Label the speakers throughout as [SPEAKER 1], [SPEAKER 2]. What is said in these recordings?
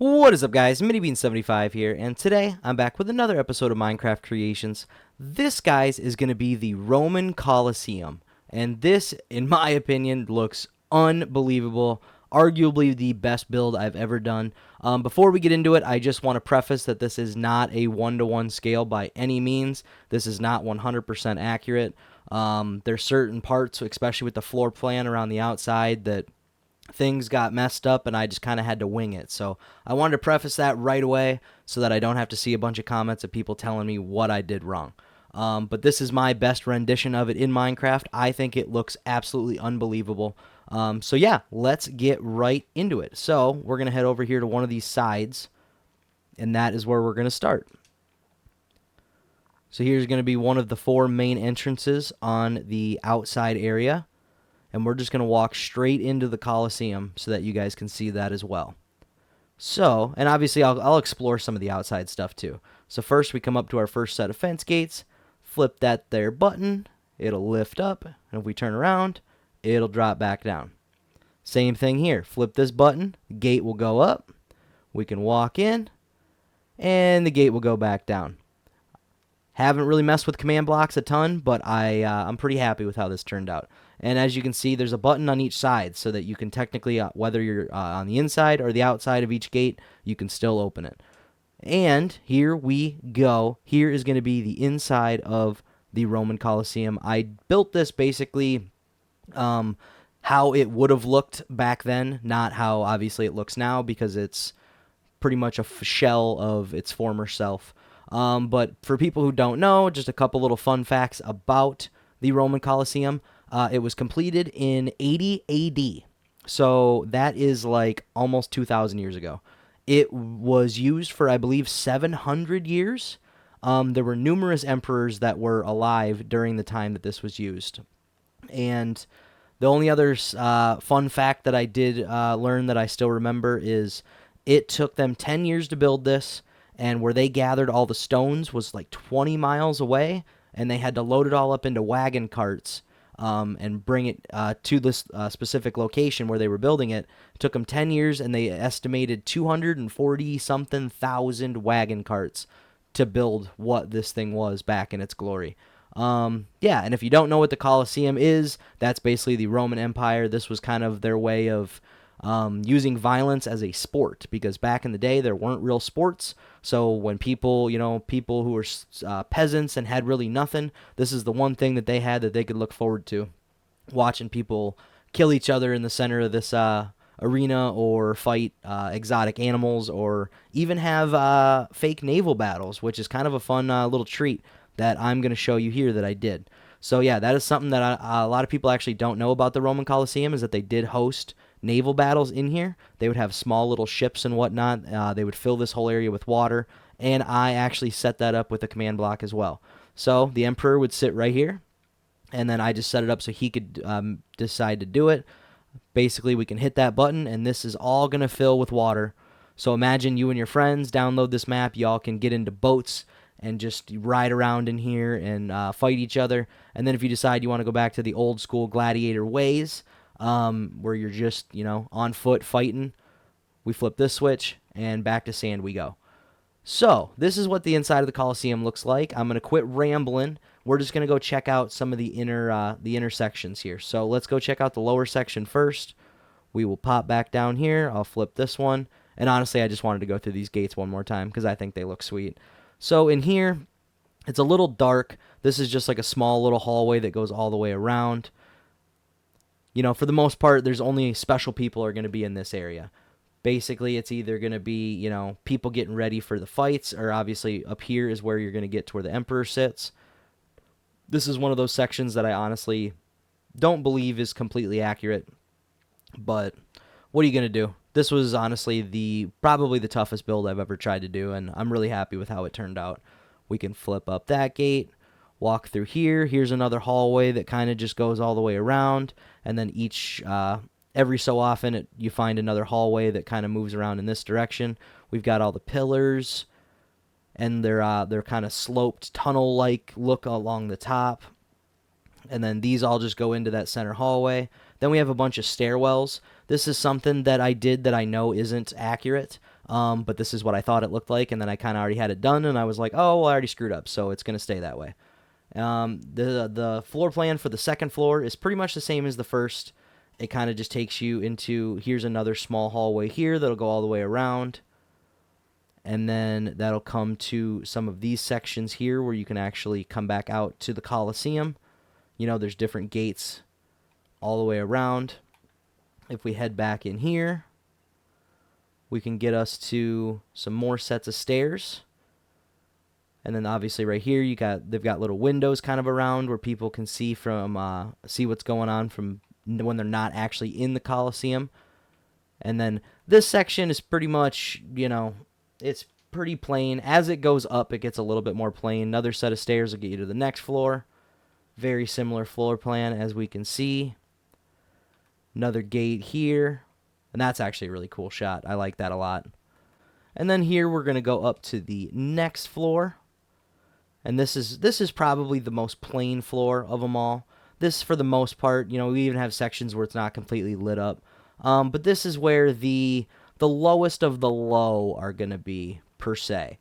[SPEAKER 1] What is up, guys? MiniBean75 here, and today I'm back with another episode of Minecraft Creations. This, guys, is going to be the Roman Colosseum, and this, in my opinion, looks unbelievable. Arguably the best build I've ever done. Before we get into it, I just want to preface that this is not a one-to-one scale by any means. This is not 100% accurate. There's certain parts, especially with the floor plan around the outside, that things got messed up and I just kind of had to wing it. So I wanted to preface that right away so that I don't have to see a bunch of comments of people telling me what I did wrong. But this is my best rendition of it in Minecraft. I think it looks absolutely unbelievable. So yeah, let's get right into it. So we're going to head over here to one of these sides, and that is where we're going to start. So here's going to be one of the four main entrances on the outside area. And we're just going to walk straight into the Colosseum so that you guys can see that as well. So, and obviously I'll explore some of the outside stuff too. So first we come up to our first set of fence gates, flip that there button, it'll lift up, and if we turn around, it'll drop back down. Same thing here, flip this button, the gate will go up, we can walk in, and the gate will go back down. Haven't really messed with command blocks a ton, but I'm pretty happy with how this turned out. And as you can see, there's a button on each side so that you can technically, whether you're on the inside or the outside of each gate, you can still open it. And here we go. Here is going to be the inside of the Roman Colosseum. I built this basically how it would have looked back then, not how obviously it looks now, because it's pretty much a shell of its former self. But for people who don't know, just a couple little fun facts about the Roman Colosseum. It was completed in 80 AD, so that is like almost 2,000 years ago. It was used for, I believe, 700 years. There were numerous emperors that were alive during the time that this was used. And the only other fun fact that I did learn that I still remember is it took them 10 years to build this, and where they gathered all the stones was like 20 miles away, and they had to load it all up into wagon carts and bring it to this specific location where they were building it. It took them 10 years, and they estimated 240-something thousand wagon carts to build what this thing was back in its glory. Yeah, and if you don't know what the Colosseum is, that's basically the Roman Empire. This was kind of their way of using violence as a sport, because back in the day there weren't real sports. So when people who were peasants and had really nothing, this is the one thing that they had that they could look forward to, watching people kill each other in the center of this arena, or fight exotic animals, or even have fake naval battles, which is kind of a fun little treat that I'm going to show you here that I did. So yeah, that is something that a lot of people actually don't know about the Roman Colosseum, is that they did host naval battles in here. They would have small little ships and whatnot. They would fill this whole area with water, and I actually set that up with a command block as well. So the Emperor would sit right here, and then I just set it up so he could decide to do it. Basically, we can hit that button, and this is all going to fill with water. So imagine you and your friends download this map. Y'all can get into boats and just ride around in here and fight each other. And then if you decide you want to go back to the old school gladiator ways, where you're just, on foot fighting, we flip this switch, and back to sand we go. So this is what the inside of the Colosseum looks like. I'm going to quit rambling. We're just going to go check out some of the inner sections here. So let's go check out the lower section first. We will pop back down here. I'll flip this one. And honestly, I just wanted to go through these gates one more time because I think they look sweet. So in here, it's a little dark. This is just like a small little hallway that goes all the way around. For the most part, there's only special people are going to be in this area. Basically, it's either going to be, people getting ready for the fights, or obviously up here is where you're going to get to where the Emperor sits. This is one of those sections that I honestly don't believe is completely accurate. But what are you going to do? This was honestly probably the toughest build I've ever tried to do, and I'm really happy with how it turned out. We can flip up that gate, walk through here. Here's another hallway that kind of just goes all the way around, and then every so often you find another hallway that kind of moves around in this direction. We've got all the pillars, and they're kind of sloped tunnel-like look along the top. And then these all just go into that center hallway. Then we have a bunch of stairwells. This is something that I did that I know isn't accurate. but this is what I thought it looked like, and then I kind of already had it done, and I was like, oh, well, I already screwed up, so it's going to stay that way. The floor plan for the second floor is pretty much the same as the first. It kind of just takes you into, here's another small hallway here that'll go all the way around. And then that'll come to some of these sections here where you can actually come back out to the Colosseum. You know, there's different gates all the way around. If we head back in here, we can get us to some more sets of stairs. And then obviously right here, they've got little windows kind of around where people can see see what's going on from when they're not actually in the Colosseum. And then this section is pretty much, you know, it's pretty plain. As it goes up, it gets a little bit more plain. Another set of stairs will get you to the next floor. Very similar floor plan as we can see. Another gate here. And that's actually a really cool shot. I like that a lot. And then here we're going to go up to the next floor. And this is probably the most plain floor of them all. This, for the most part, you know, we even have sections where it's not completely lit up. But this is where the lowest of the low are going to be, per se.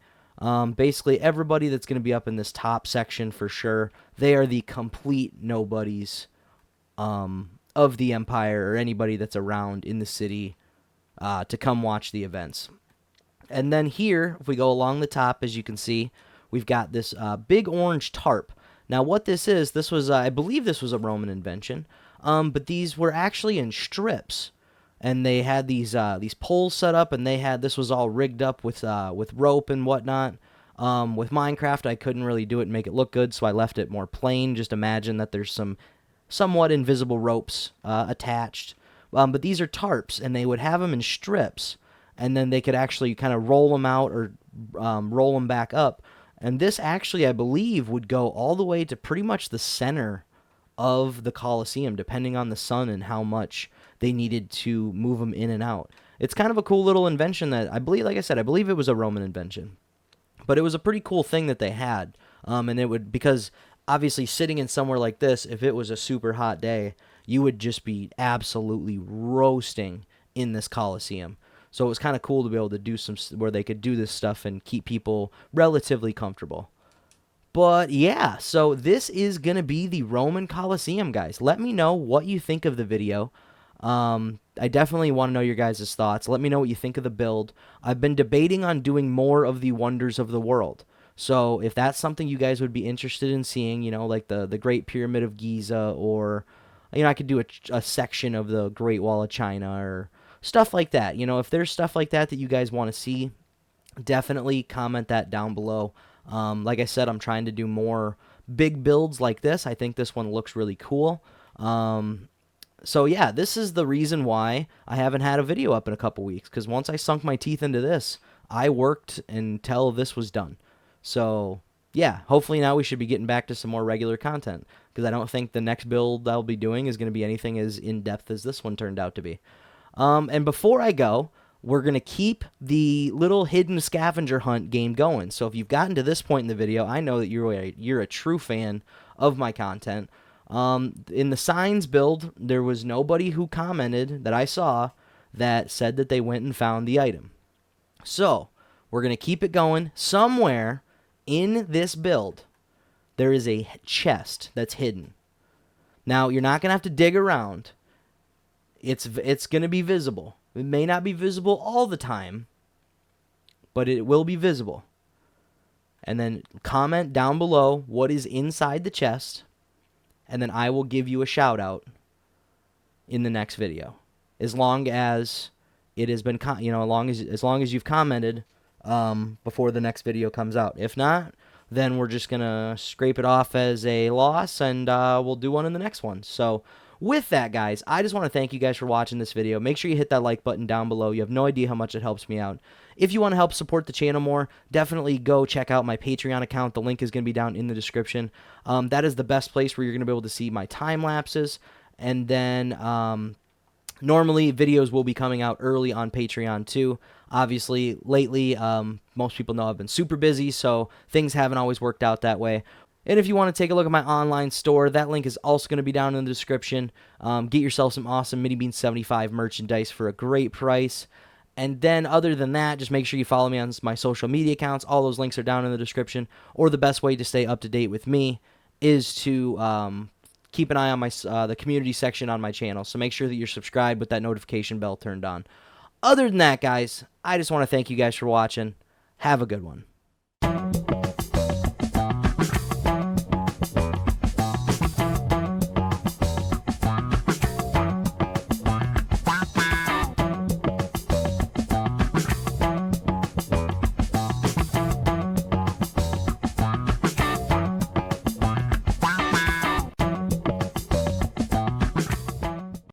[SPEAKER 1] Basically, everybody that's going to be up in this top section for sure, they are the complete nobodies of the Empire or anybody that's around in the city to come watch the events. And then here, if we go along the top, as you can see, we've got this big orange tarp. Now, what this was, I believe this was a Roman invention, but these were actually in strips. And they had these poles set up, and this was all rigged up with rope and whatnot. With Minecraft, I couldn't really do it and make it look good, so I left it more plain. Just imagine that there's some somewhat invisible ropes attached. But these are tarps, and they would have them in strips, and then they could actually kind of roll them out or roll them back up. And this actually, I believe, would go all the way to pretty much the center of the Colosseum, depending on the sun and how much they needed to move them in and out. It's kind of a cool little invention that I believe, like I said, I believe it was a Roman invention. But it was a pretty cool thing that they had. And it would, because obviously sitting in somewhere like this, if it was a super hot day, you would just be absolutely roasting in this Colosseum. So it was kind of cool to be able to do where they could do this stuff and keep people relatively comfortable. But yeah, so this is going to be the Roman Colosseum, guys. Let me know what you think of the video. I definitely want to know your guys' thoughts. Let me know what you think of the build. I've been debating on doing more of the wonders of the world. So if that's something you guys would be interested in seeing, you know, like the Great Pyramid of Giza, or, you know, I could do a section of the Great Wall of China or stuff like that. You know, if there's stuff like that that you guys want to see, definitely comment that down below. Like I said, I'm trying to do more big builds like this. I think this one looks really cool. So yeah, this is the reason why I haven't had a video up in a couple weeks, because once I sunk my teeth into this, I worked until this was done. So yeah, hopefully now we should be getting back to some more regular content, because I don't think the next build I'll be doing is going to be anything as in-depth as this one turned out to be. And before I go, we're going to keep the little hidden scavenger hunt game going. So if you've gotten to this point in the video, I know that you're a true fan of my content. In the signs build, there was nobody who commented that I saw that said that they went and found the item. So we're going to keep it going. Somewhere in this build, there is a chest that's hidden. Now, you're not going to have to dig around. It's going to be visible. It may not be visible all the time, but it will be visible. And then comment down below what is inside the chest, and then I will give you a shout out in the next video, as long as it has been, as long as you've commented before the next video comes out. If not, then we're just gonna scrape it off as a loss, and we'll do one in the next one. So with that, guys, I just want to thank you guys for watching this video. Make sure you hit that like button down below. You have no idea how much it helps me out. If you want to help support the channel more, definitely go check out my Patreon account. The link is going to be down in the description. That is the best place where you're going to be able to see my time lapses. And then normally videos will be coming out early on Patreon too. Obviously, lately, most people know I've been super busy, so things haven't always worked out that way. And if you want to take a look at my online store, that link is also going to be down in the description. Get yourself some awesome Mini Bean 75 merchandise for a great price. And then other than that, just make sure you follow me on my social media accounts. All those links are down in the description. Or the best way to stay up to date with me is to keep an eye on my the community section on my channel. So make sure that you're subscribed with that notification bell turned on. Other than that, guys, I just want to thank you guys for watching. Have a good one.